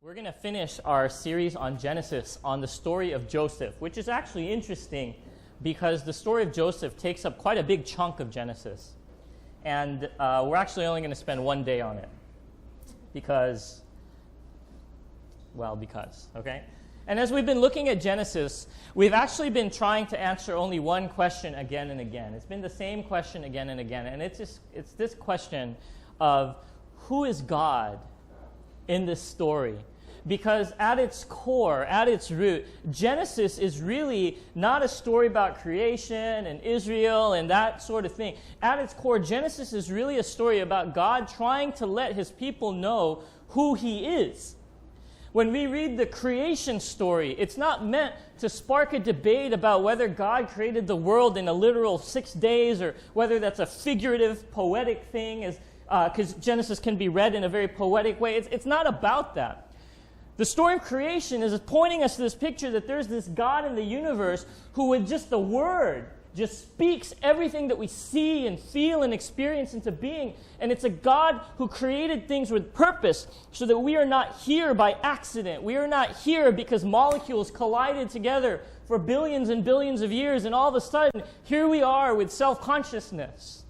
We're going to finish our series on Genesis on the story of Joseph, which is actually interesting because the story of Joseph takes up quite a big chunk of Genesis. And we're actually only going to spend one day on it because, okay? And as we've been looking at Genesis, we've actually been trying to answer only one question again and again. It's been the same question again and again, and it's this question of who is God in this story? Because at its core, at its root, Genesis is really not a story about creation and Israel and that sort of thing. At its core, Genesis is really a story about God trying to let his people know who he is. When we read the creation story, it's not meant to spark a debate about whether God created the world in a literal 6 days or whether that's a figurative, poetic thing, because Genesis can be read in a very poetic way. It's not about that. The story of creation is pointing us to this picture that there's this God in the universe who with just the word just speaks everything that we see and feel and experience into being. And it's a God who created things with purpose so that we are not here by accident. We are not here because molecules collided together for billions and billions of years, and all of a sudden, here we are with self-consciousness.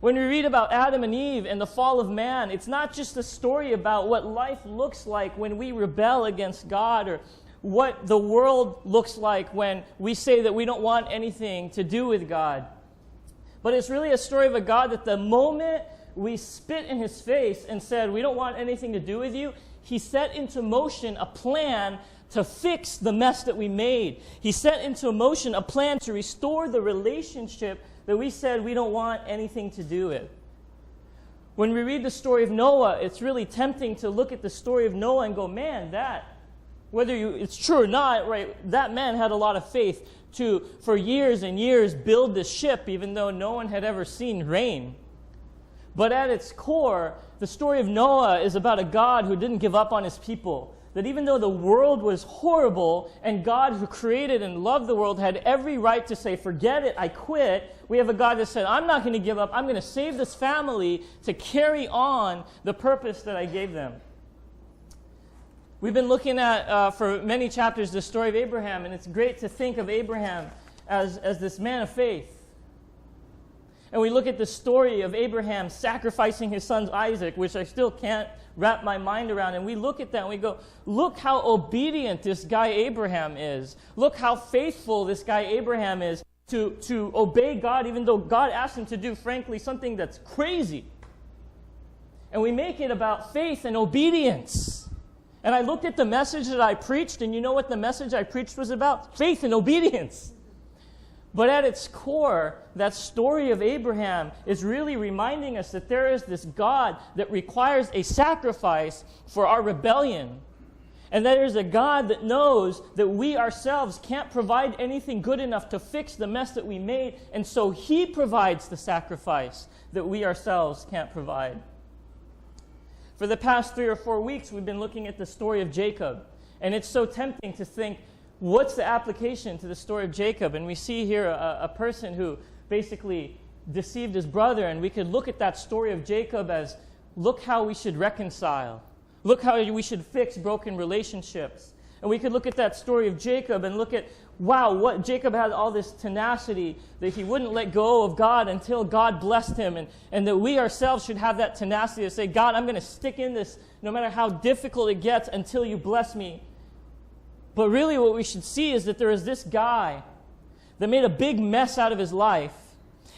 When we read about Adam and Eve and the fall of man, it's not just a story about what life looks like when we rebel against God or what the world looks like when we say that we don't want anything to do with God. But it's really a story of a God that the moment we spit in his face and said, we don't want anything to do with you, he set into motion a plan to fix the mess that we made. He set into motion a plan to restore the relationship that we said we don't want anything to do with. When we read the story of Noah, it's really tempting to look at the story of Noah and go, man, it's true or not, right? That man had a lot of faith to, for years and years, build this ship, even though no one had ever seen rain. But at its core, the story of Noah is about a God who didn't give up on his people. That even though the world was horrible and God who created and loved the world had every right to say, forget it, I quit, we have a God that said, I'm not going to give up. I'm going to save this family to carry on the purpose that I gave them. We've been looking at, for many chapters, the story of Abraham, and it's great to think of Abraham as this man of faith. And we look at the story of Abraham sacrificing his son Isaac, which I still can't wrap my mind around. And we look at that and we go, look how obedient this guy Abraham is. Look how faithful this guy Abraham is to obey God, even though God asked him to do, frankly, something that's crazy. And we make it about faith and obedience. And I looked at the message that I preached, and you know what the message I preached was about? Faith and obedience. But at its core, that story of Abraham is really reminding us that there is this God that requires a sacrifice for our rebellion. And that there's a God that knows that we ourselves can't provide anything good enough to fix the mess that we made. And so he provides the sacrifice that we ourselves can't provide. For the past 3 or 4 weeks, we've been looking at the story of Jacob. And it's so tempting to think, what's the application to the story of Jacob? And we see here a person who basically deceived his brother, and we could look at that story of Jacob as, look how we should reconcile. Look how we should fix broken relationships. And we could look at that story of Jacob and look at, wow, what Jacob had all this tenacity that he wouldn't let go of God until God blessed him, and that we ourselves should have that tenacity to say, God, I'm going to stick in this no matter how difficult it gets until you bless me. But really what we should see is that there is this guy that made a big mess out of his life.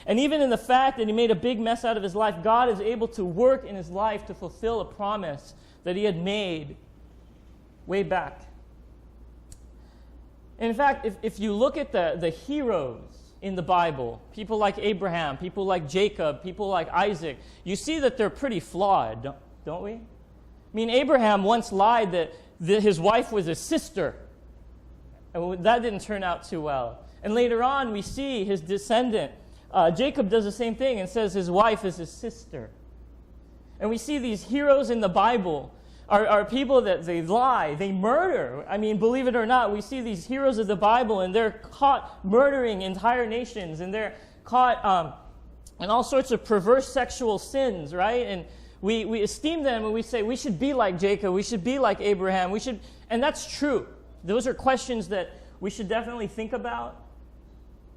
And even in the fact that he made a big mess out of his life, God is able to work in his life to fulfill a promise that he had made way back. And in fact, if you look at the heroes in the Bible, people like Abraham, people like Jacob, people like Isaac, you see that they're pretty flawed, don't we? I mean, Abraham once lied that his wife was his sister. And that didn't turn out too well. And later on, we see his descendant, Jacob, does the same thing and says his wife is his sister. And we see these heroes in the Bible are people that they lie, they murder. I mean, believe it or not, we see these heroes of the Bible, and they're caught murdering entire nations, and they're caught in all sorts of perverse sexual sins, right? And We esteem them and we say we should be like Jacob, we should be like Abraham, and that's true. Those are questions that we should definitely think about.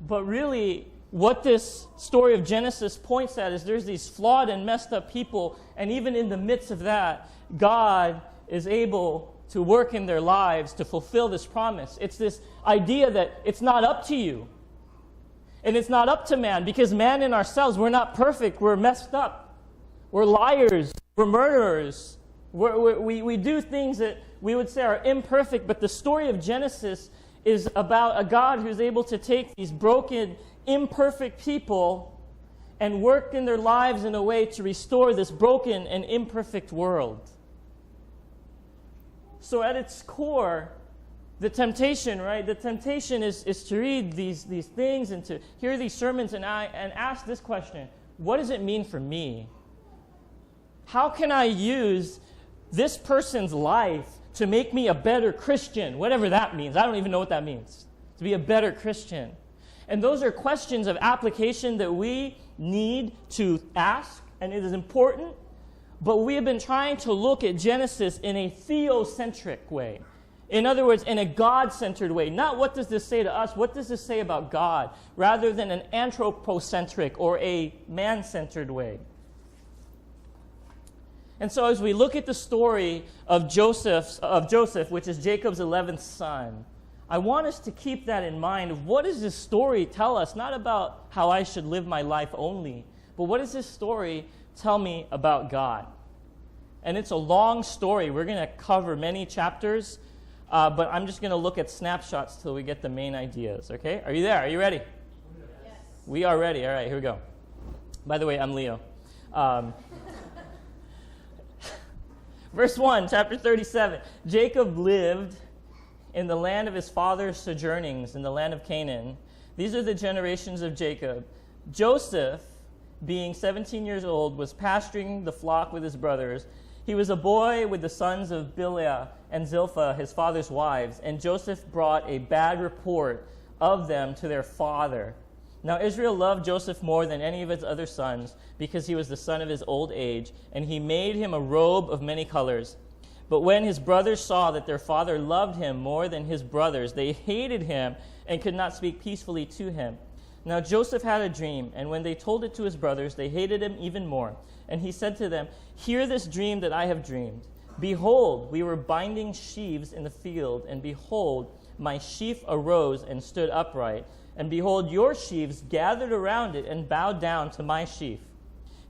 But really, what this story of Genesis points at is there's these flawed and messed up people, and even in the midst of that, God is able to work in their lives to fulfill this promise. It's this idea that it's not up to you. And it's not up to man, because man in ourselves, we're not perfect, we're messed up. We're liars, we're murderers. We do things that we would say are imperfect, but the story of Genesis is about a God who's able to take these broken, imperfect people and work in their lives in a way to restore this broken and imperfect world. So at its core, the temptation, right? The temptation is to read these things and to hear these sermons and ask this question: what does it mean for me? How can I use this person's life to make me a better Christian? Whatever that means. I don't even know what that means. To be a better Christian. And those are questions of application that we need to ask, and it is important. But we have been trying to look at Genesis in a theocentric way. In other words, in a God-centered way. Not what does this say to us, what does this say about God, rather than an anthropocentric or a man-centered way. And so as we look at the story of Joseph, which is Jacob's 11th son, I want us to keep that in mind of what does this story tell us, not about how I should live my life only, but what does this story tell me about God? And it's a long story. We're going to cover many chapters, but I'm just going to look at snapshots till we get the main ideas, okay? Are you there? Are you ready? Yes. We are ready. All right, here we go. By the way, I'm Leo. Verse 1, chapter 37. Jacob lived in the land of his father's sojournings, in the land of Canaan. These are the generations of Jacob. Joseph, being 17 years old, was pasturing the flock with his brothers. He was a boy with the sons of Bilhah and Zilpah, his father's wives, and Joseph brought a bad report of them to their father. Now Israel loved Joseph more than any of his other sons, because he was the son of his old age, and he made him a robe of many colors. But when his brothers saw that their father loved him more than his brothers, they hated him and could not speak peacefully to him. Now Joseph had a dream, and when they told it to his brothers, they hated him even more. And he said to them, "Hear this dream that I have dreamed. Behold, we were binding sheaves in the field, and behold, my sheaf arose and stood upright. And behold, your sheaves gathered around it and bowed down to my sheaf."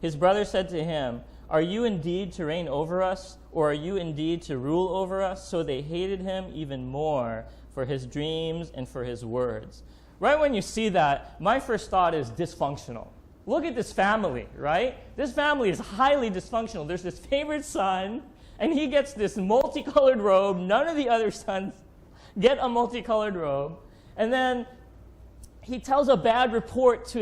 His brothers said to him, "Are you indeed to reign over us, or are you indeed to rule over us?" So they hated him even more for his dreams and for his words. Right when you see that, my first thought is dysfunctional. Look at this family, right? This family is highly dysfunctional. There's this favorite son, and he gets this multicolored robe. None of the other sons get a multicolored robe. And then he tells a bad report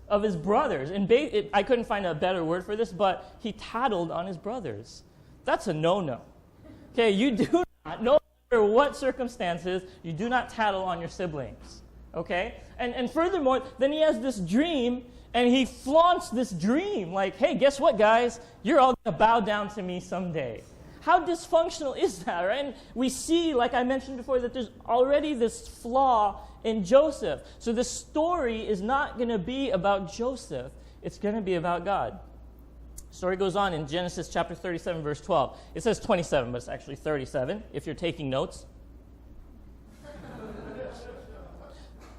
of his brothers. And I couldn't find a better word for this, but he tattled on his brothers. That's a no-no. Okay, you do not, no matter what circumstances, you do not tattle on your siblings. Okay? And furthermore, then he has this dream, and he flaunts this dream. Like, hey, guess what, guys? You're all going to bow down to me someday. How dysfunctional is that, right? And we see, like I mentioned before, that there's already this flaw in Joseph. So the story is not going to be about Joseph. It's going to be about God. The story goes on in Genesis chapter 37, verse 12. It says 27, but it's actually 37, if you're taking notes.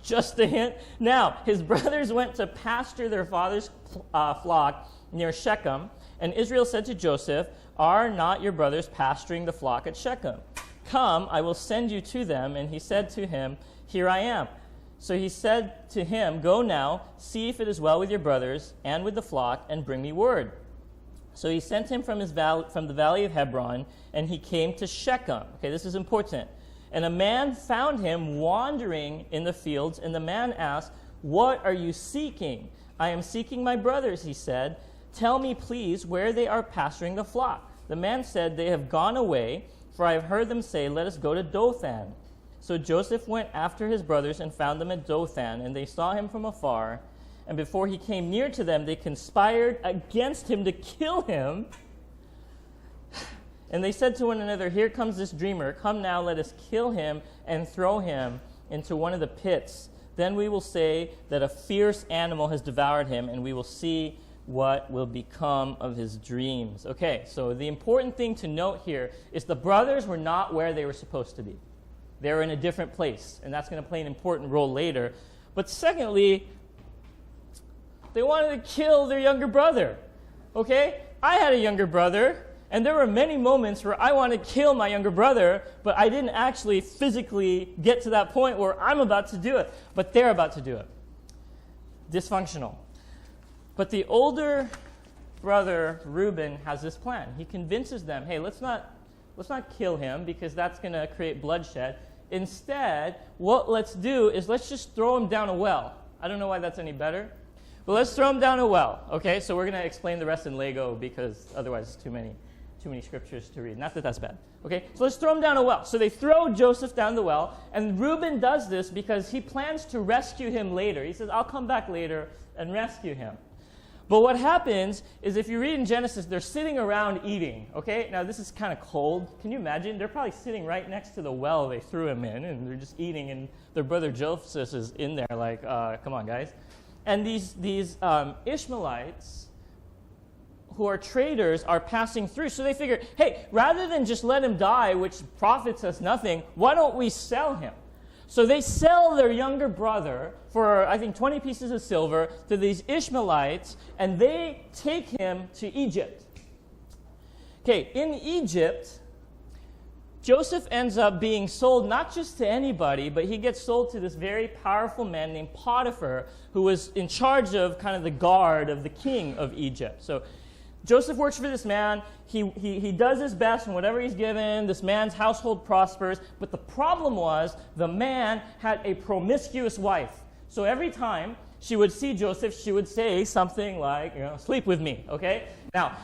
Just a hint. Now, his brothers went to pasture their father's flock near Shechem, and Israel said to Joseph, "Are not your brothers pasturing the flock at Shechem? Come, I will send you to them." And he said to him, "Here I am." So he said to him, "Go now, see if it is well with your brothers and with the flock, and bring me word." So he sent him from the valley of Hebron, and he came to Shechem. Okay, this is important. And a man found him wandering in the fields, and the man asked, "What are you seeking?" "I am seeking my brothers," he said. "Tell me, please, where they are pasturing the flock." The man said, "They have gone away, for I have heard them say, 'Let us go to Dothan.'" So Joseph went after his brothers and found them at Dothan, and they saw him from afar. And before he came near to them, they conspired against him to kill him. And they said to one another, "Here comes this dreamer. Come now, let us kill him and throw him into one of the pits. Then we will say that a fierce animal has devoured him, and we will see what will become of his dreams." Okay, so the important thing to note here is the brothers were not where they were supposed to be. They were in a different place, and that's going to play an important role later. But secondly, they wanted to kill their younger brother. Okay? I had a younger brother, and there were many moments where I wanted to kill my younger brother, but I didn't actually physically get to that point where I'm about to do it. But they're about to do it. Dysfunctional. But the older brother, Reuben, has this plan. He convinces them, hey, let's not kill him because that's going to create bloodshed. Instead, what let's do is let's just throw him down a well. I don't know why that's any better. But let's throw him down a well. Okay, so we're going to explain the rest in Lego because otherwise it's too many scriptures to read. Not that that's bad. Okay, so let's throw him down a well. So they throw Joseph down the well, and Reuben does this because he plans to rescue him later. He says, I'll come back later and rescue him. But what happens is if you read in Genesis, they're sitting around eating, okay? Now, this is kind of cold. Can you imagine? They're probably sitting right next to the well they threw him in, and they're just eating, and their brother Joseph is in there like, come on, guys. And these Ishmaelites who are traders are passing through. So they figure, hey, rather than just let him die, which profits us nothing, why don't we sell him? So they sell their younger brother for, I think, 20 pieces of silver to these Ishmaelites, and they take him to Egypt. Okay, in Egypt, Joseph ends up being sold not just to anybody, but he gets sold to this very powerful man named Potiphar, who was in charge of kind of the guard of the king of Egypt. So Joseph works for this man. He does his best in whatever he's given. This man's household prospers. But the problem was the man had a promiscuous wife. So every time she would see Joseph, she would say something like, sleep with me, okay? Now,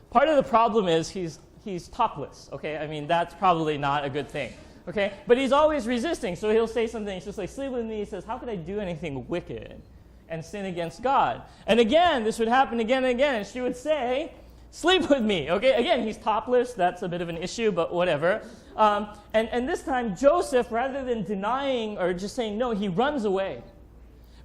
part of the problem is he's topless, okay? I mean, that's probably not a good thing, okay? But he's always resisting. So he'll say something. He's just like, sleep with me. He says, how could I do anything wicked and sin against God? And again, this would happen again and again. And she would say, sleep with me. Okay, again, he's topless. That's a bit of an issue, but whatever. And this time, Joseph, rather than denying or just saying no, he runs away.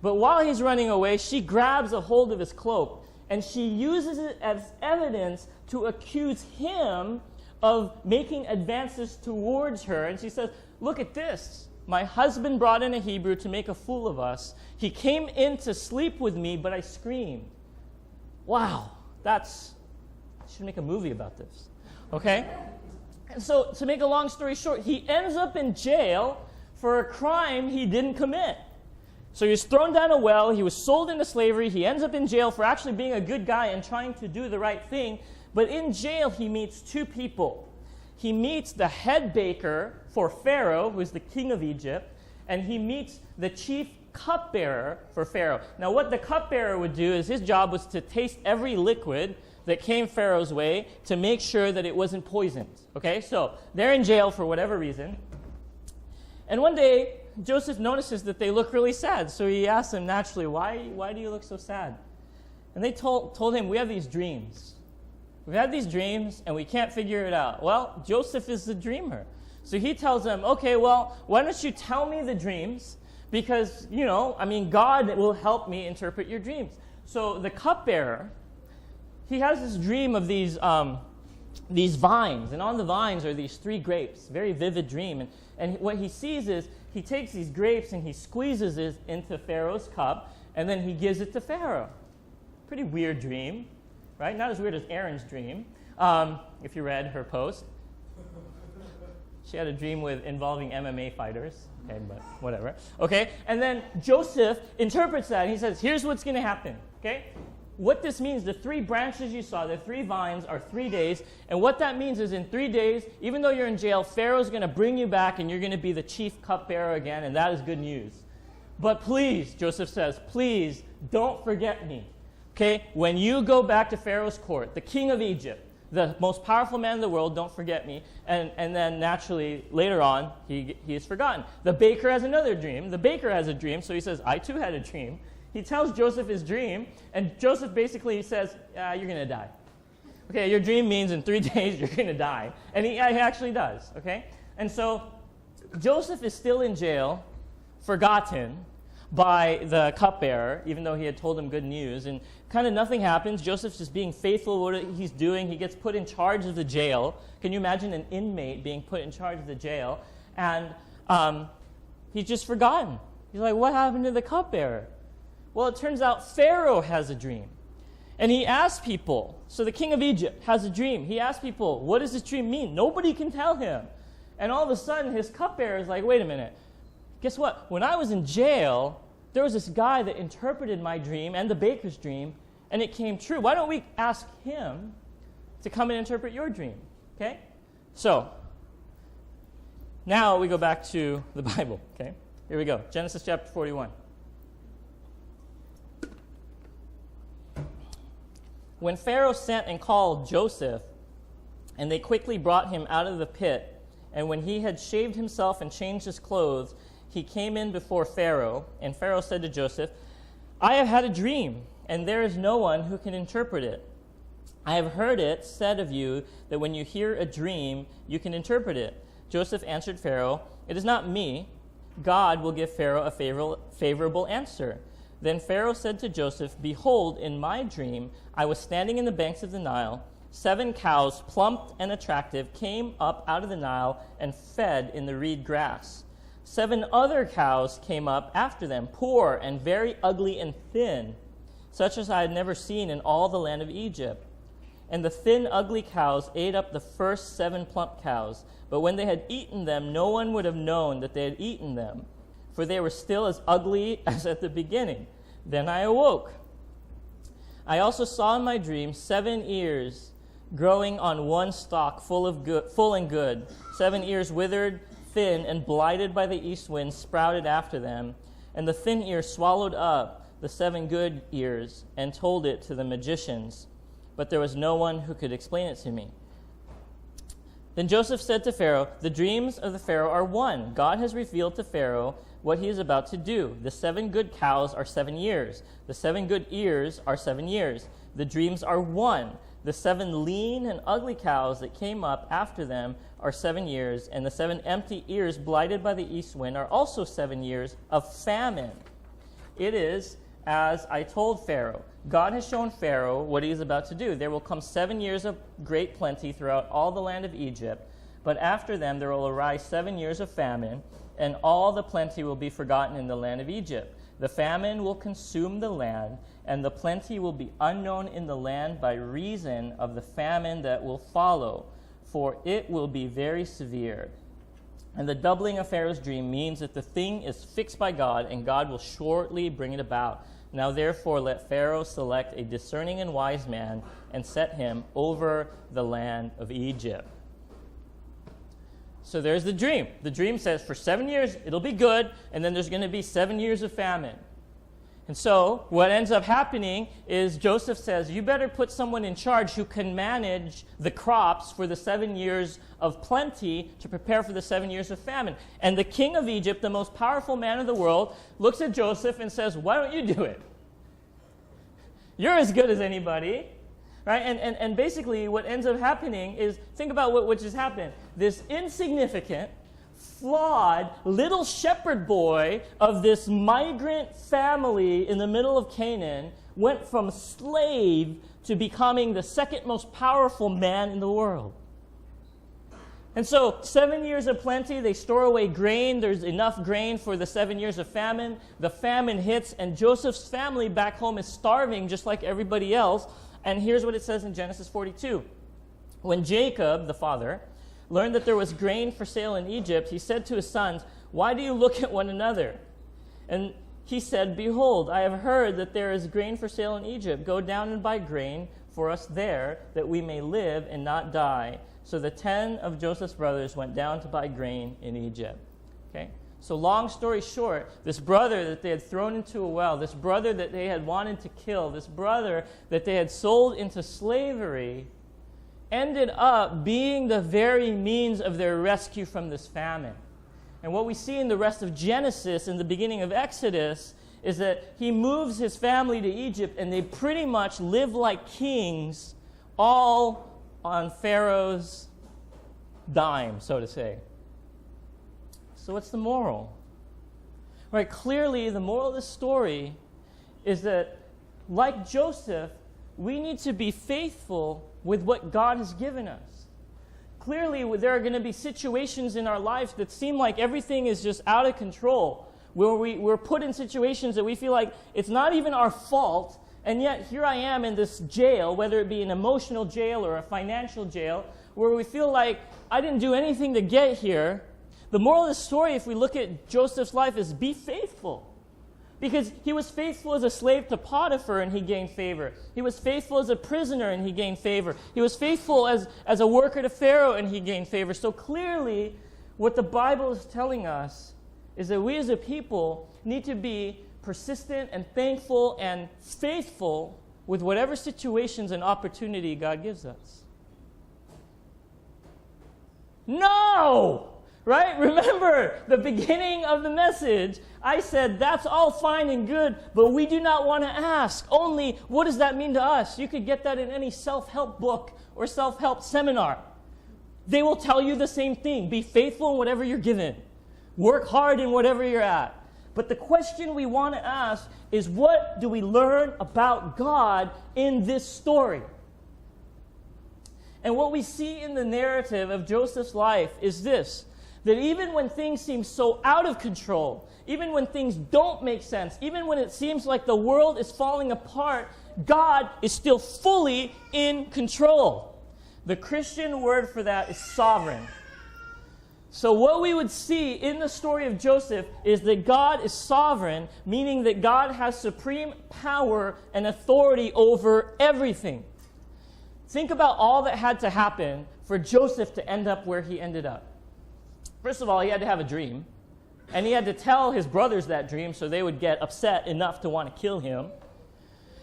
But while he's running away, she grabs a hold of his cloak, and she uses it as evidence to accuse him of making advances towards her. And she says, look at this. My husband brought in a Hebrew to make a fool of us. He came in to sleep with me, but I screamed. Wow, I should make a movie about this, okay? And so, to make a long story short, he ends up in jail for a crime he didn't commit. So he was thrown down a well, he was sold into slavery, he ends up in jail for actually being a good guy and trying to do the right thing, but in jail he meets two people. He meets the head baker for Pharaoh, who is the king of Egypt, and he meets the chief cupbearer for Pharaoh. Now, what the cupbearer would do is his job was to taste every liquid that came Pharaoh's way to make sure that it wasn't poisoned. Okay, so they're in jail for whatever reason. And one day, Joseph notices that they look really sad, so he asks them naturally, why do you look so sad? And they told him, we have these dreams. We've had these dreams, and we can't figure it out. Well, Joseph is the dreamer. So he tells them, okay, well, why don't you tell me the dreams? Because, God will help me interpret your dreams. So the cupbearer, he has this dream of these vines, and on the vines are these 3 grapes, very vivid dream. And what he sees is he takes these grapes and he squeezes it into Pharaoh's cup, and then he gives it to Pharaoh. Pretty weird dream, right? Not as weird as Aaron's dream, if you read her post. She had a dream involving MMA fighters. Okay, but whatever. Okay, and then Joseph interprets that, and he says, here's what's going to happen. Okay, what this means, the 3 branches you saw, the 3 vines are 3 days, and what that means is in 3 days, even though you're in jail, Pharaoh's going to bring you back, and you're going to be the chief cupbearer again, and that is good news. But please, Joseph says, please don't forget me. Okay, when you go back to Pharaoh's court, the king of Egypt, the most powerful man in the world, don't forget me. And then naturally, later on, he is forgotten. The baker has another dream. The baker has a dream, so he says, I too had a dream. He tells Joseph his dream, and Joseph basically says, you're going to die. Okay, your dream means in 3 days you're going to die. And he actually does, okay? And so Joseph is still in jail, forgotten by the cupbearer, even though he had told him good news. And kind of nothing happens. Joseph's just being faithful to what he's doing. He gets put in charge of the jail. Can you imagine an inmate being put in charge of the jail? And he's just forgotten. He's like, what happened to the cupbearer? Well, it turns out Pharaoh has a dream. And he asks people, so the king of Egypt has a dream. He asks people, what does this dream mean? Nobody can tell him. And all of a sudden, his cupbearer is like, wait a minute. Guess what? When I was in jail, there was this guy that interpreted my dream and the baker's dream, and it came true. Why don't we ask him to come and interpret your dream? Okay? So, now we go back to the Bible. Okay? Here we go. Genesis chapter 41. When Pharaoh sent and called Joseph, and they quickly brought him out of the pit, and when he had shaved himself and changed his clothes, he came in before Pharaoh, and Pharaoh said to Joseph, I have had a dream, and there is no one who can interpret it. I have heard it said of you that when you hear a dream, you can interpret it. Joseph answered Pharaoh, it is not me. God will give Pharaoh a favorable answer. Then Pharaoh said to Joseph, behold, in my dream, I was standing in the banks of the Nile. 7 cows, plump and attractive, came up out of the Nile and fed in the reed grass. 7 other cows came up after them, poor and very ugly and thin, such as I had never seen in all the land of Egypt. And the thin, ugly cows ate up the first 7 plump cows. But when they had eaten them, no one would have known that they had eaten them, for they were still as ugly as at the beginning. Then I awoke. I also saw in my dream 7 ears growing on one stalk, full and good. 7 ears withered, thin, and blighted by the east wind sprouted after them. And the thin ear swallowed up the 7 good ears and told it to the magicians. But there was no one who could explain it to me. Then Joseph said to Pharaoh, the dreams of the Pharaoh are one. God has revealed to Pharaoh what he is about to do. The 7 good cows are 7 years. The 7 good ears are 7 years. The dreams are one. The 7 lean and ugly cows that came up after them are 7 years, and the 7 empty ears blighted by the east wind are also 7 years of famine. It is as I told Pharaoh. God has shown Pharaoh what he is about to do. There will come 7 years of great plenty throughout all the land of Egypt, but after them there will arise 7 years of famine, and all the plenty will be forgotten in the land of Egypt. The famine will consume the land, and the plenty will be unknown in the land by reason of the famine that will follow, for it will be very severe. And the doubling of Pharaoh's dream means that the thing is fixed by God, and God will shortly bring it about. Now therefore let Pharaoh select a discerning and wise man and set him over the land of Egypt. So there's the dream. The dream says for 7 years it'll be good, and then there's going to be 7 years of famine. And so what ends up happening is Joseph says, you better put someone in charge who can manage the crops for the 7 years of plenty to prepare for the 7 years of famine. And the king of Egypt, the most powerful man of the world, looks at Joseph and says, why don't you do it? You're as good as anybody. Right? And basically what ends up happening is, think about what just happened. This insignificant, flawed little shepherd boy of this migrant family in the middle of Canaan went from slave to becoming the second most powerful man in the world. And so 7 years of plenty, they store away grain. There's enough grain for the 7 years of famine. The famine hits, and Joseph's family back home is starving just like everybody else. And here's what it says in Genesis 42. When Jacob, the father, learned that there was grain for sale in Egypt, he said to his sons, why do you look at one another? And he said, behold, I have heard that there is grain for sale in Egypt. Go down and buy grain for us there, that we may live and not die. So the 10 of Joseph's brothers went down to buy grain in Egypt. Okay? So long story short, this brother that they had thrown into a well, this brother that they had wanted to kill, this brother that they had sold into slavery, ended up being the very means of their rescue from this famine. And what we see in the rest of Genesis and the beginning of Exodus is that he moves his family to Egypt, and they pretty much live like kings all on Pharaoh's dime, so to say. So what's the moral? Right, clearly the moral of this story is that, like Joseph, we need to be faithful with what God has given us. Clearly, there are going to be situations in our lives that seem like everything is just out of control, where we're put in situations that we feel like it's not even our fault, and yet here I am in this jail, whether it be an emotional jail or a financial jail, where we feel like I didn't do anything to get here. The moral of the story, if we look at Joseph's life, is be faithful. Because he was faithful as a slave to Potiphar and he gained favor. He was faithful as a prisoner and he gained favor. He was faithful as a worker to Pharaoh and he gained favor. So clearly, what the Bible is telling us is that we as a people need to be persistent and thankful and faithful with whatever situations and opportunity God gives us. No! Right? Remember, the beginning of the message, I said that's all fine and good, but we do not want to ask only, what does that mean to us? You could get that in any self-help book or self-help seminar. They will tell you the same thing. Be faithful in whatever you're given. Work hard in whatever you're at. But the question we want to ask is, what do we learn about God in this story? And what we see in the narrative of Joseph's life is this: that even when things seem so out of control, even when things don't make sense, even when it seems like the world is falling apart, God is still fully in control. The Christian word for that is sovereign. So what we would see in the story of Joseph is that God is sovereign, meaning that God has supreme power and authority over everything. Think about all that had to happen for Joseph to end up where he ended up. First of all, he had to have a dream, and he had to tell his brothers that dream so they would get upset enough to want to kill him.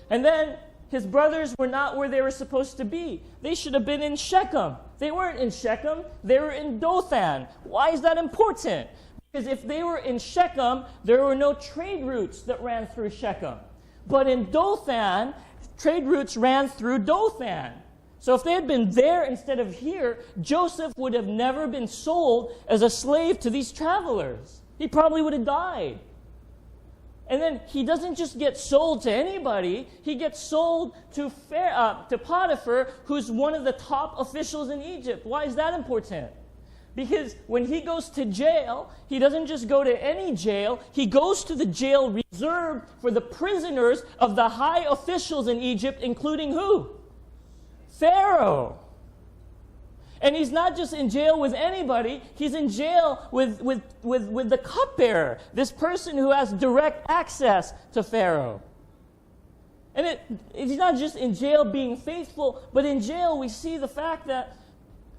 And then his brothers were not where they were supposed to be. They should have been in Shechem. They weren't in Shechem. They were in Dothan. Why is that important? Because if they were in Shechem, there were no trade routes that ran through Shechem. But in Dothan, trade routes ran through Dothan. So if they had been there instead of here, Joseph would have never been sold as a slave to these travelers. He probably would have died. And then he doesn't just get sold to anybody. He gets sold to Potiphar, who's one of the top officials in Egypt. Why is that important? Because when he goes to jail, he doesn't just go to any jail. He goes to the jail reserved for the prisoners of the high officials in Egypt, including who? Pharaoh. And he's not just in jail with anybody, he's in jail with the cupbearer, this person who has direct access to Pharaoh. And he's not just in jail being faithful, but in jail we see the fact that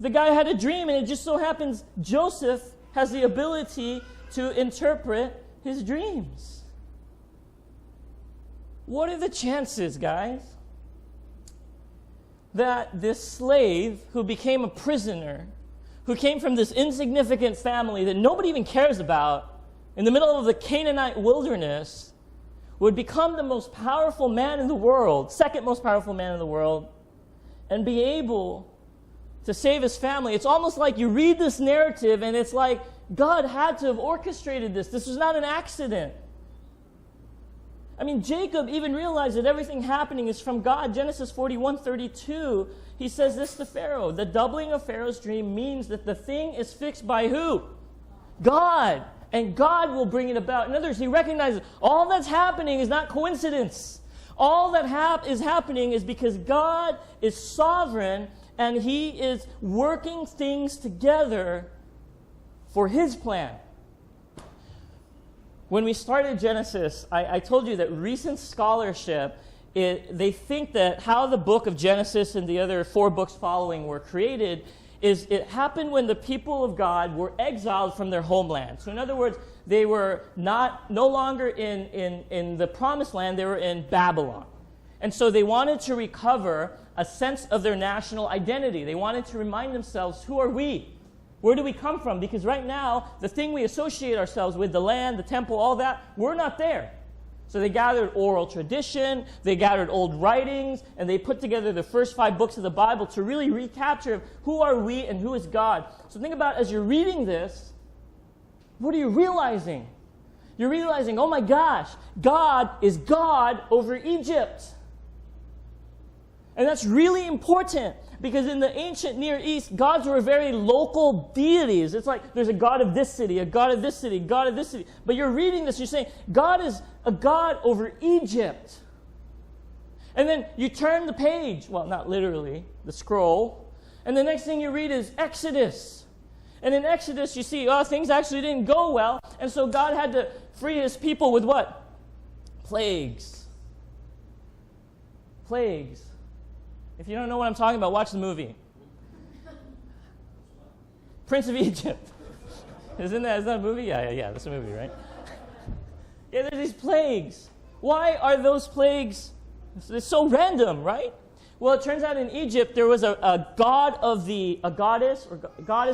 the guy had a dream, and it just so happens Joseph has the ability to interpret his dreams. What are the chances, guys, that this slave who became a prisoner, who came from this insignificant family that nobody even cares about, in the middle of the Canaanite wilderness, would become the most powerful man in the world, second most powerful man in the world, and be able to save his family? It's almost like you read this narrative and it's like God had to have orchestrated this. This was not an accident. I mean, Jacob even realized that everything happening is from God. Genesis 41:32, he says this to Pharaoh: the doubling of Pharaoh's dream means that the thing is fixed by who? God. And God will bring it about. In other words, he recognizes all that's happening is not coincidence. All that is happening is because God is sovereign and he is working things together for his plan. When we started Genesis, I told you that recent scholarship, they think that how the book of Genesis and the other 4 books following were created is it happened when the people of God were exiled from their homeland. So in other words, they were no longer in the promised land, they were in Babylon. And so they wanted to recover a sense of their national identity. They wanted to remind themselves, who are we? Where do we come from? Because right now, the thing we associate ourselves with, the land, the temple, all that, we're not there. So they gathered oral tradition, they gathered old writings, and they put together the first 5 books of the Bible to really recapture who are we and who is God. So think about, as you're reading this, what are you realizing? You're realizing, oh my gosh, God is God over Egypt. And that's really important, because in the ancient Near East, gods were very local deities. It's like there's a god of this city, a god of this city, a god of this city. But you're reading this, you're saying, God is a god over Egypt. And then you turn the page, well, not literally, the scroll, and the next thing you read is Exodus. And in Exodus, you see, oh, things actually didn't go well, and so God had to free his people with what? Plagues. Plagues. If you don't know what I'm talking about, watch the movie. Prince of Egypt. Isn't that a movie? Yeah, that's a movie, right? Yeah, there's these plagues. Why are those plagues? It's so random, right? Well, it turns out in Egypt there was a goddess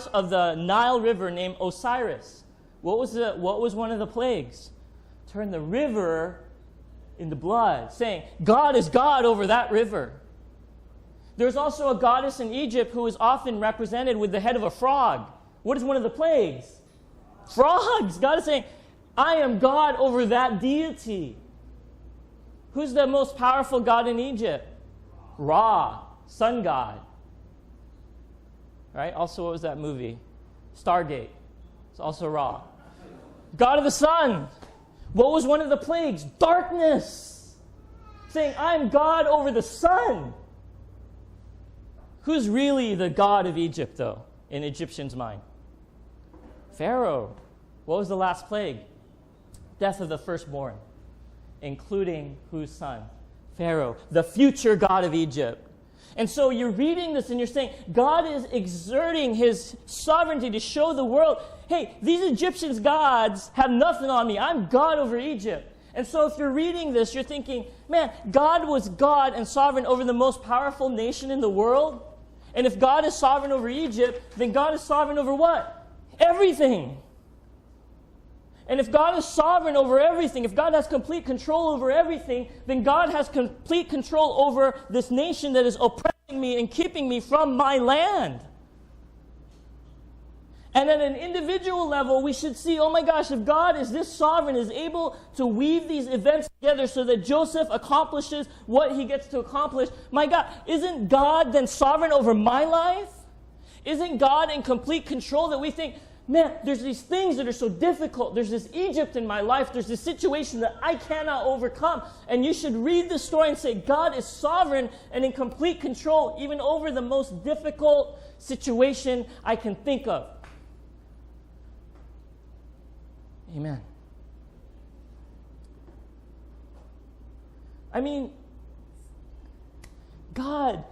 of the Nile River named Osiris. What was one of the plagues? Turn the river into blood, saying God is God over that river. There's also a goddess in Egypt who is often represented with the head of a frog. What is one of the plagues? Frogs. God is saying, I am God over that deity. Who's the most powerful god in Egypt? Ra, sun god. Right? Also, what was that movie? Stargate. It's also Ra. God of the sun. What was one of the plagues? Darkness. Saying, I'm God over the sun. Who's really the god of Egypt, though, in Egyptians' mind? Pharaoh. What was the last plague? Death of the firstborn, including whose son? Pharaoh, the future god of Egypt. And so you're reading this and you're saying, God is exerting his sovereignty to show the world, hey, these Egyptians' gods have nothing on me. I'm God over Egypt. And so if you're reading this, you're thinking, man, God was God and sovereign over the most powerful nation in the world. And if God is sovereign over Egypt, then God is sovereign over what? Everything. And if God is sovereign over everything, if God has complete control over everything, then God has complete control over this nation that is oppressing me and keeping me from my land. And at an individual level, we should see, oh my gosh, if God is this sovereign, is able to weave these events together so that Joseph accomplishes what he gets to accomplish, my God, isn't God then sovereign over my life? Isn't God in complete control that we think, man, there's these things that are so difficult. There's this Egypt in my life. There's this situation that I cannot overcome. And you should read the story and say, God is sovereign and in complete control, even over the most difficult situation I can think of. Amen. I mean, God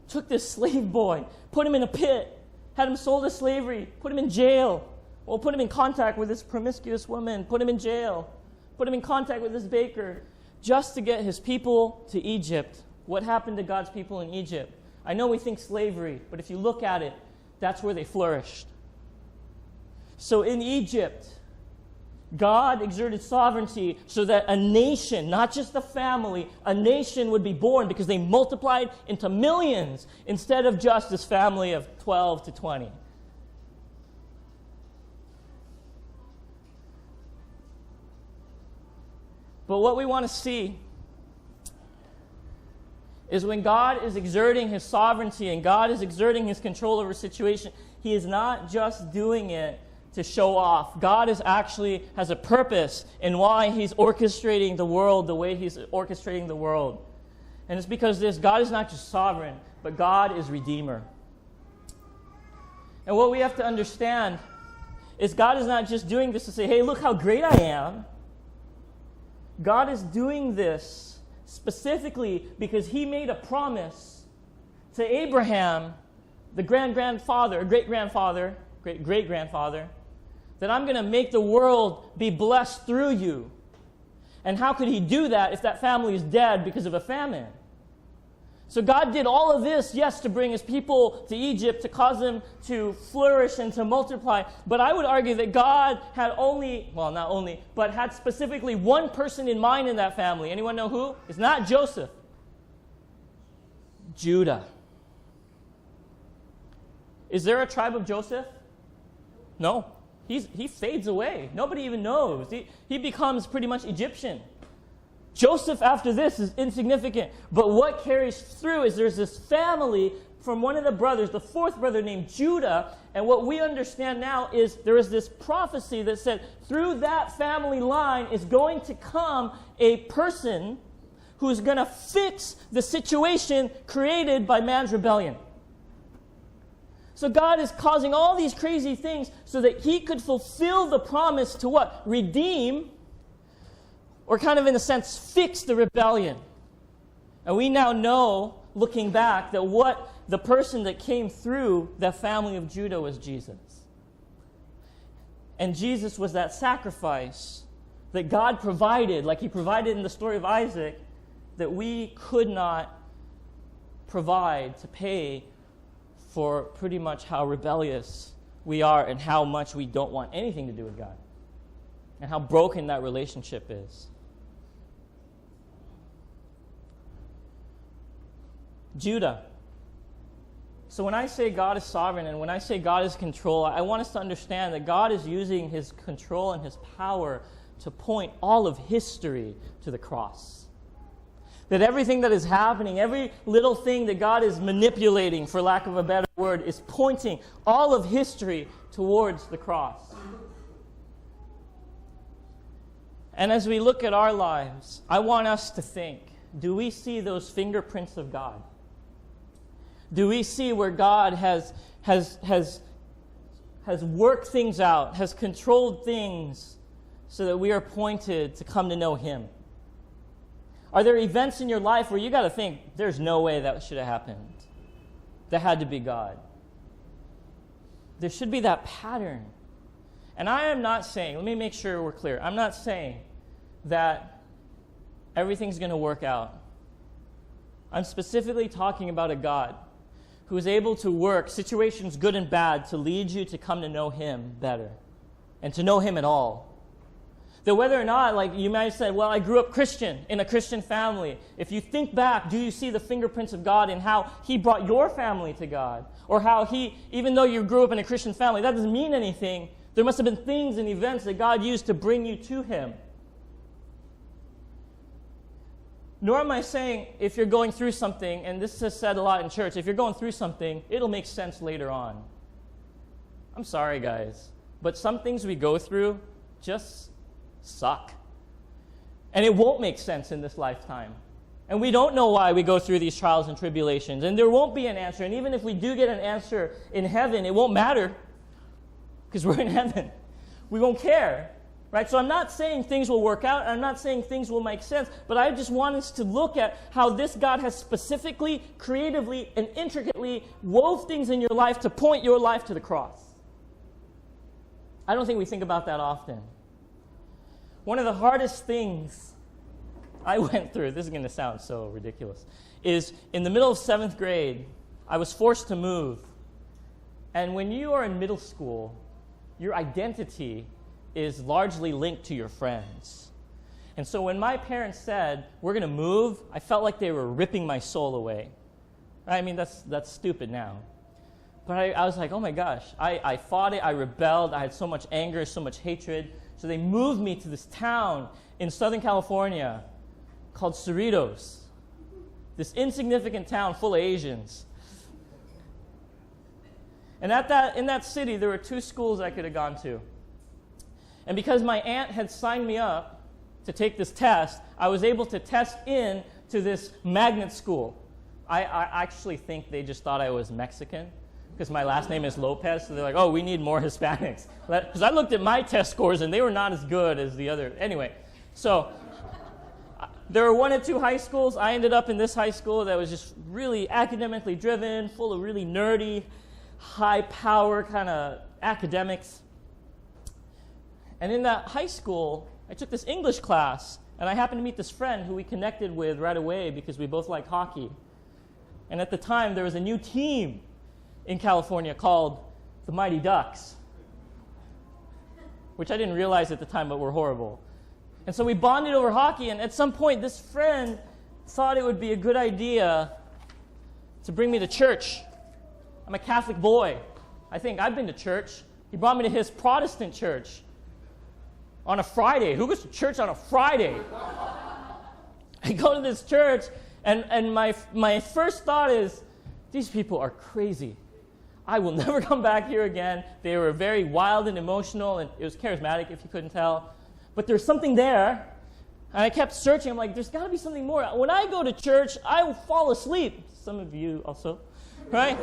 took this slave boy, put him in a pit, had him sold to slavery, put him in jail, or put him in contact with this promiscuous woman, put him in jail, put him in contact with this baker, just to get his people to Egypt. What happened to God's people in Egypt? I know we think slavery, but if you look at it, that's where they flourished. So in Egypt, God exerted sovereignty so that a nation, not just a family, a nation would be born because they multiplied into millions instead of just this family of 12 to 20. But what we want to see is when God is exerting his sovereignty and God is exerting his control over a situation, he is not just doing it to show off. God has a purpose in why he's orchestrating the world the way he's orchestrating the world. And it's because God is not just sovereign, but God is Redeemer. And what we have to understand is God is not just doing this to say, hey, look how great I am. God is doing this specifically because he made a promise to Abraham, the great-grandfather, that I'm going to make the world be blessed through you. And how could he do that if that family is dead because of a famine? So God did all of this, yes, to bring his people to Egypt, to cause them to flourish and to multiply. But I would argue that God had but had specifically one person in mind in that family. Anyone know who? It's not Joseph. Judah. Is there a tribe of Joseph? No. He fades away. Nobody even knows. He becomes pretty much Egyptian. Joseph after this is insignificant. But what carries through is there's this family from one of the brothers, the fourth brother named Judah. And what we understand now is there is this prophecy that said through that family line is going to come a person who's going to fix the situation created by man's rebellion. So God is causing all these crazy things so that he could fulfill the promise to what? Redeem, or kind of in a sense, fix the rebellion. And we now know, looking back, that what the person that came through the family of Judah was Jesus. And Jesus was that sacrifice that God provided, like he provided in the story of Isaac, that we could not provide to pay for pretty much how rebellious we are and how much we don't want anything to do with God and how broken that relationship is. Judah. So when I say God is sovereign and when I say God is control, I want us to understand that God is using his control and his power to point all of history to the cross. That everything that is happening, every little thing that God is manipulating, for lack of a better word, is pointing all of history towards the cross. And as we look at our lives, I want us to think, do we see those fingerprints of God? Do we see where God has worked things out, has controlled things so that we are pointed to come to know him? Are there events in your life where you got to think, there's no way that should have happened? That had to be God. There should be that pattern. And I am not saying, let me make sure we're clear, I'm not saying that everything's going to work out. I'm specifically talking about a God who is able to work situations good and bad to lead you to come to know him better and to know him at all. That whether or not, like you might say, well, I grew up Christian in a Christian family. If you think back, do you see the fingerprints of God in how he brought your family to God? Or how he, even though you grew up in a Christian family, that doesn't mean anything. There must have been things and events that God used to bring you to him. Nor am I saying if you're going through something, and this is said a lot in church, if you're going through something, it'll make sense later on. I'm sorry, guys, but some things we go through just suck. And it won't make sense in this lifetime. And we don't know why we go through these trials and tribulations. And there won't be an answer. And even if we do get an answer in heaven, it won't matter because we're in heaven. We won't care. Right? So I'm not saying things will work out. I'm not saying things will make sense. But I just want us to look at how this God has specifically, creatively, and intricately wove things in your life to point your life to the cross. I don't think we think about that often. One of the hardest things I went through, this is going to sound so ridiculous, is in the middle of 7th grade, I was forced to move. And when you are in middle school, your identity is largely linked to your friends. And so when my parents said, we're going to move, I felt like they were ripping my soul away. I mean, that's stupid now. But I was like, oh my gosh, I fought it, I rebelled, I had so much anger, so much hatred. So they moved me to this town in Southern California called Cerritos, this insignificant town full of Asians. And in that city, there were 2 schools I could have gone to. And because my aunt had signed me up to take this test, I was able to test in to this magnet school. I actually think they just thought I was Mexican because my last name is Lopez, so they're like, oh, we need more Hispanics. Because I looked at my test scores, and they were not as good as the other. Anyway, so there were 1 and 2 high schools. I ended up in this high school that was just really academically driven, full of really nerdy, high-power kind of academics. And in that high school, I took this English class, and I happened to meet this friend who we connected with right away because we both like hockey. And at the time, there was a new team in California called the Mighty Ducks, which I didn't realize at the time, but were horrible. And so we bonded over hockey, and at some point, this friend thought it would be a good idea to bring me to church. I'm a Catholic boy. I think I've been to church. He brought me to his Protestant church on a Friday. Who goes to church on a Friday? I go to this church, and my first thought is, these people are crazy. I will never come back here again. They were very wild and emotional, and it was charismatic, if you couldn't tell. But there's something there, and I kept searching. I'm like, there's got to be something more. When I go to church, I will fall asleep. Some of you also, right?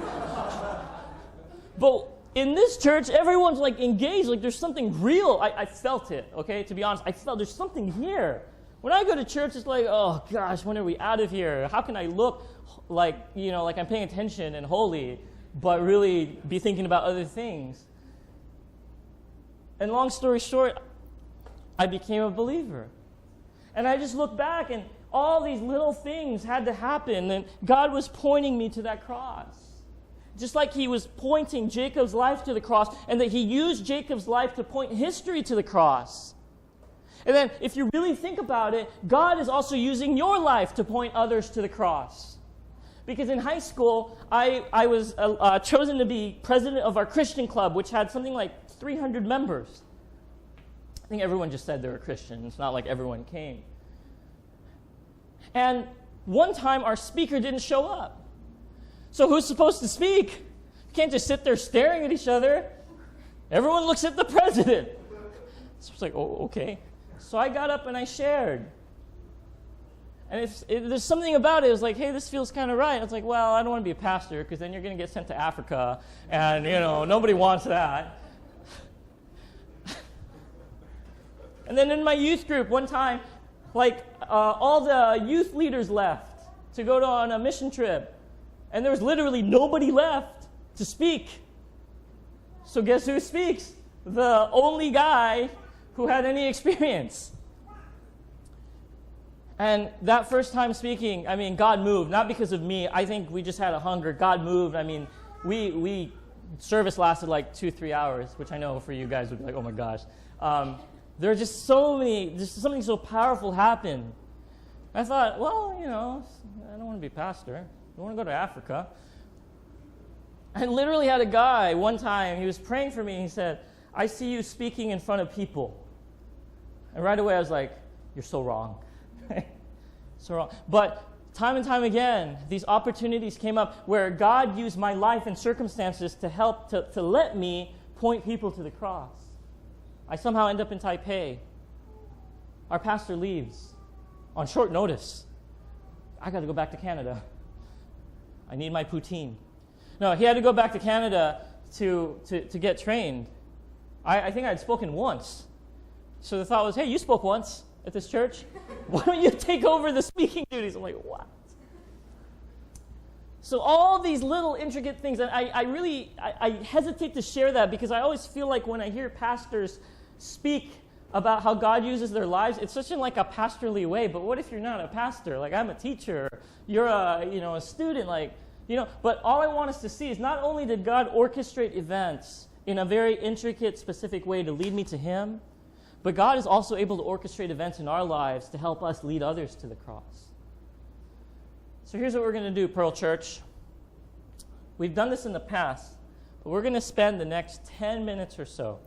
But in this church, everyone's like engaged, like there's something real. I felt it, okay? To be honest, I felt there's something here. When I go to church, it's like, oh gosh, when are we out of here? How can I look like, like I'm paying attention and holy, but really be thinking about other things? And long story short, I became a believer. And I just look back, and all these little things had to happen, and God was pointing me to that cross. Just like he was pointing Jacob's life to the cross, and that he used Jacob's life to point history to the cross. And then, if you really think about it, God is also using your life to point others to the cross. Because in high school, I was chosen to be president of our Christian club, which had something like 300 members. I think everyone just said they were Christian. It's not like everyone came. And one time, our speaker didn't show up. So who's supposed to speak? You can't just sit there staring at each other. Everyone looks at the president. So it's like, oh, okay. So I got up and I shared. And there's something about it. It was like, hey, this feels kind of right. I was like, well, I don't want to be a pastor because then you're going to get sent to Africa. And, nobody wants that. And then in my youth group, one time, all the youth leaders left to go on a mission trip. And there was literally nobody left to speak. So guess who speaks? The only guy who had any experience. And that first time speaking, God moved. Not because of me. I think we just had a hunger. God moved. We service lasted like 2-3 hours, which I know for you guys would be like, oh my gosh. There are just something so powerful happened. I thought, well, I don't want to be a pastor. I want to go to Africa. I literally had a guy one time, he was praying for me, and he said, I see you speaking in front of people. And right away I was like, you're so wrong. So wrong. But time and time again, these opportunities came up where God used my life and circumstances to help to let me point people to the cross. I somehow end up in Taipei. Our pastor leaves on short notice. I got to go back to Canada. I need my poutine. No, he had to go back to Canada to get trained. I think I had spoken once. So the thought was, hey, you spoke once at this church. Why don't you take over the speaking duties? I'm like, what? So all these little intricate things, and I hesitate to share that because I always feel like when I hear pastors speak about how God uses their lives, it's such in like a pastorly way. But what if you're not a pastor? Like, I'm a teacher. You're a student. But all I want us to see is not only did God orchestrate events in a very intricate, specific way to lead me to Him, but God is also able to orchestrate events in our lives to help us lead others to the cross. So here's what we're going to do, Pearl Church. We've done this in the past, but we're going to spend the next 10 minutes or so.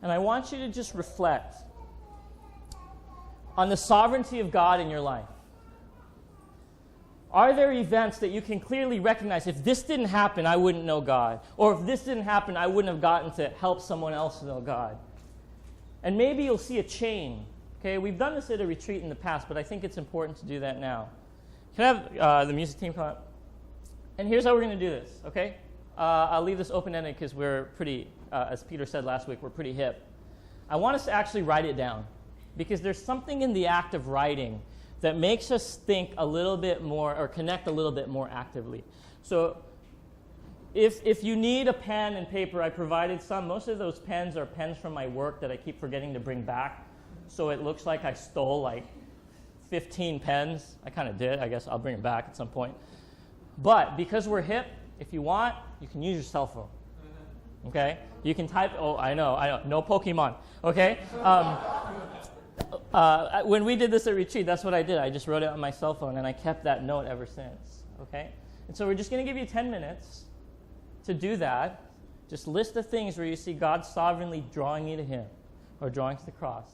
And I want you to just reflect on the sovereignty of God in your life. Are there events that you can clearly recognize, if this didn't happen, I wouldn't know God? Or if this didn't happen, I wouldn't have gotten to help someone else know God? And maybe you'll see a chain. Okay, we've done this at a retreat in the past, but I think it's important to do that now. Can I have the music team come up? And here's how we're going to do this, okay? I'll leave this open-ended because we're pretty, as Peter said last week, we're pretty hip. I want us to actually write it down because there's something in the act of writing that makes us think a little bit more or connect a little bit more actively. So if you need a pen and paper, I provided some. Most of those pens are pens from my work that I keep forgetting to bring back. So it looks like I stole like 15 pens. I kind of did. I guess I'll bring it back at some point. But because we're hip, if you want, you can use your cell phone. Okay? You can type, oh, I know, no Pokemon. Okay? When we did this at retreat, that's what I did. I just wrote it on my cell phone, and I kept that note ever since. Okay? And so we're just going to give you 10 minutes to do that. Just list the things where you see God sovereignly drawing you to Him or drawing to the cross.